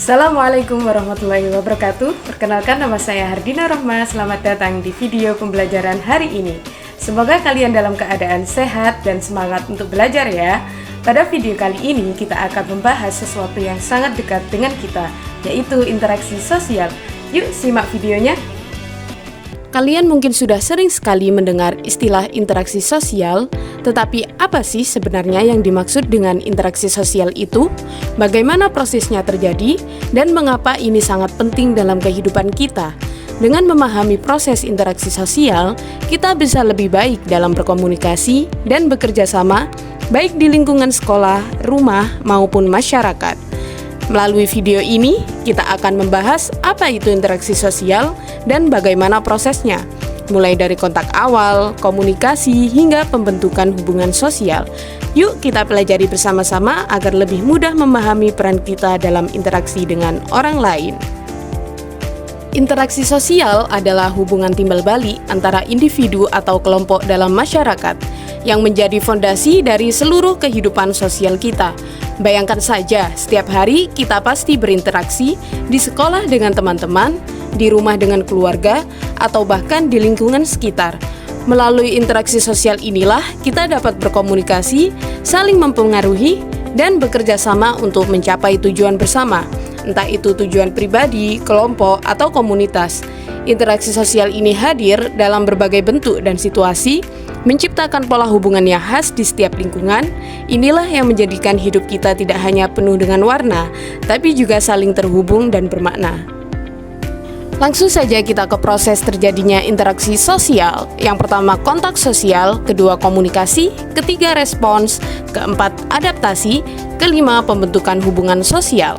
Assalamualaikum warahmatullahi wabarakatuh. Perkenalkan, nama saya Hardina Rohma. Selamat datang di video pembelajaran hari ini. Semoga kalian dalam keadaan sehat dan semangat untuk belajar ya. Pada video kali ini kita akan membahas sesuatu yang sangat dekat dengan kita, yaitu interaksi sosial. Yuk simak videonya. Kalian mungkin sudah sering sekali mendengar istilah interaksi sosial, tetapi apa sih sebenarnya yang dimaksud dengan interaksi sosial itu? Bagaimana prosesnya terjadi? Dan mengapa ini sangat penting dalam kehidupan kita? Dengan memahami proses interaksi sosial, kita bisa lebih baik dalam berkomunikasi dan bekerja sama, baik di lingkungan sekolah, rumah, maupun masyarakat. Melalui video ini, kita akan membahas apa itu interaksi sosial dan bagaimana prosesnya, mulai dari kontak awal, komunikasi, hingga pembentukan hubungan sosial. Yuk kita pelajari bersama-sama agar lebih mudah memahami peran kita dalam interaksi dengan orang lain. Interaksi sosial adalah hubungan timbal balik antara individu atau kelompok dalam masyarakat yang menjadi fondasi dari seluruh kehidupan sosial kita. Bayangkan saja, setiap hari kita pasti berinteraksi di sekolah dengan teman-teman, di rumah dengan keluarga, atau bahkan di lingkungan sekitar. Melalui interaksi sosial inilah kita dapat berkomunikasi, saling mempengaruhi, dan bekerja sama untuk mencapai tujuan bersama, entah itu tujuan pribadi, kelompok, atau komunitas. Interaksi sosial ini hadir dalam berbagai bentuk dan situasi, menciptakan pola hubungan yang khas di setiap lingkungan. Inilah yang menjadikan hidup kita tidak hanya penuh dengan warna, tapi juga saling terhubung dan bermakna. Langsung saja kita ke proses terjadinya interaksi sosial. Yang pertama kontak sosial, kedua komunikasi, ketiga respons, keempat adaptasi, kelima pembentukan hubungan sosial.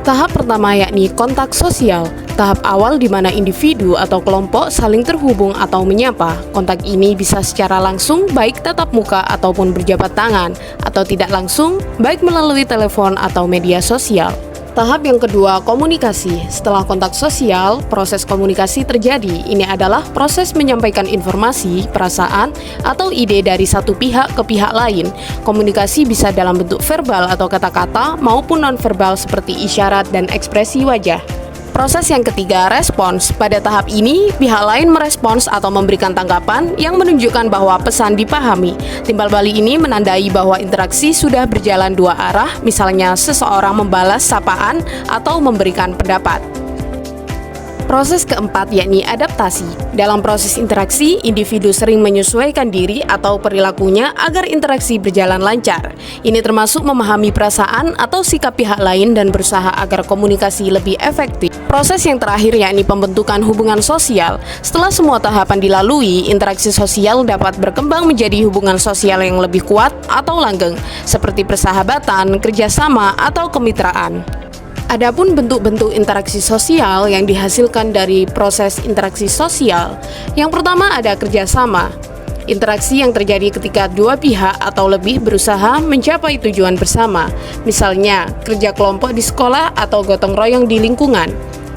Tahap pertama yakni kontak sosial, tahap awal di mana individu atau kelompok saling terhubung atau menyapa. Kontak ini bisa secara langsung, baik tatap muka ataupun berjabat tangan, atau tidak langsung, baik melalui telepon atau media sosial. Tahap yang kedua, komunikasi. Setelah kontak sosial, proses komunikasi terjadi. Ini adalah proses menyampaikan informasi, perasaan, atau ide dari satu pihak ke pihak lain. Komunikasi bisa dalam bentuk verbal atau kata-kata maupun non-verbal seperti isyarat dan ekspresi wajah. Proses yang ketiga, respons. Pada tahap ini, pihak lain merespons atau memberikan tanggapan yang menunjukkan bahwa pesan dipahami. Timbal balik ini menandai bahwa interaksi sudah berjalan dua arah, misalnya seseorang membalas sapaan atau memberikan pendapat. Proses keempat yakni adaptasi. Dalam proses interaksi, individu sering menyesuaikan diri atau perilakunya agar interaksi berjalan lancar. Ini termasuk memahami perasaan atau sikap pihak lain dan berusaha agar komunikasi lebih efektif. Proses yang terakhir yakni pembentukan hubungan sosial. Setelah semua tahapan dilalui, interaksi sosial dapat berkembang menjadi hubungan sosial yang lebih kuat atau langgeng, seperti persahabatan, kerjasama, atau kemitraan. Adapun bentuk-bentuk interaksi sosial yang dihasilkan dari proses interaksi sosial, yang pertama ada kerjasama. Interaksi yang terjadi ketika dua pihak atau lebih berusaha mencapai tujuan bersama, misalnya kerja kelompok di sekolah atau gotong royong di lingkungan.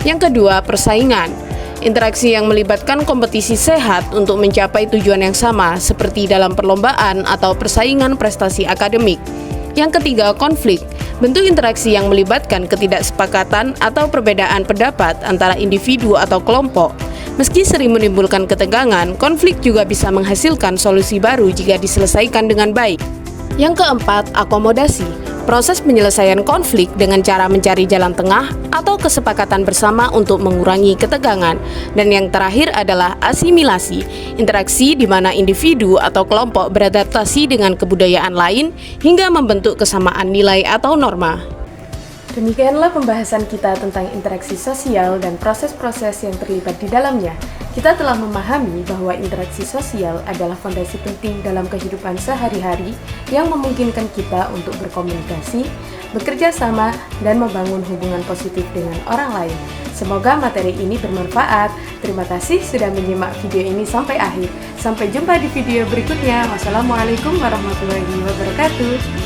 Yang kedua, persaingan. Interaksi yang melibatkan kompetisi sehat untuk mencapai tujuan yang sama, seperti dalam perlombaan atau persaingan prestasi akademik. Yang ketiga, konflik. Bentuk interaksi yang melibatkan ketidaksepakatan atau perbedaan pendapat antara individu atau kelompok. Meski sering menimbulkan ketegangan, konflik juga bisa menghasilkan solusi baru jika diselesaikan dengan baik. Yang keempat, akomodasi. Proses penyelesaian konflik dengan cara mencari jalan tengah atau kesepakatan bersama untuk mengurangi ketegangan. Dan yang terakhir adalah asimilasi, interaksi di mana individu atau kelompok beradaptasi dengan kebudayaan lain hingga membentuk kesamaan nilai atau norma. Demikianlah pembahasan kita tentang interaksi sosial dan proses-proses yang terlibat di dalamnya. Kita telah memahami bahwa interaksi sosial adalah fondasi penting dalam kehidupan sehari-hari yang memungkinkan kita untuk berkomunikasi, bekerja sama, dan membangun hubungan positif dengan orang lain. Semoga materi ini bermanfaat. Terima kasih sudah menyimak video ini sampai akhir. Sampai jumpa di video berikutnya. Wassalamualaikum warahmatullahi wabarakatuh.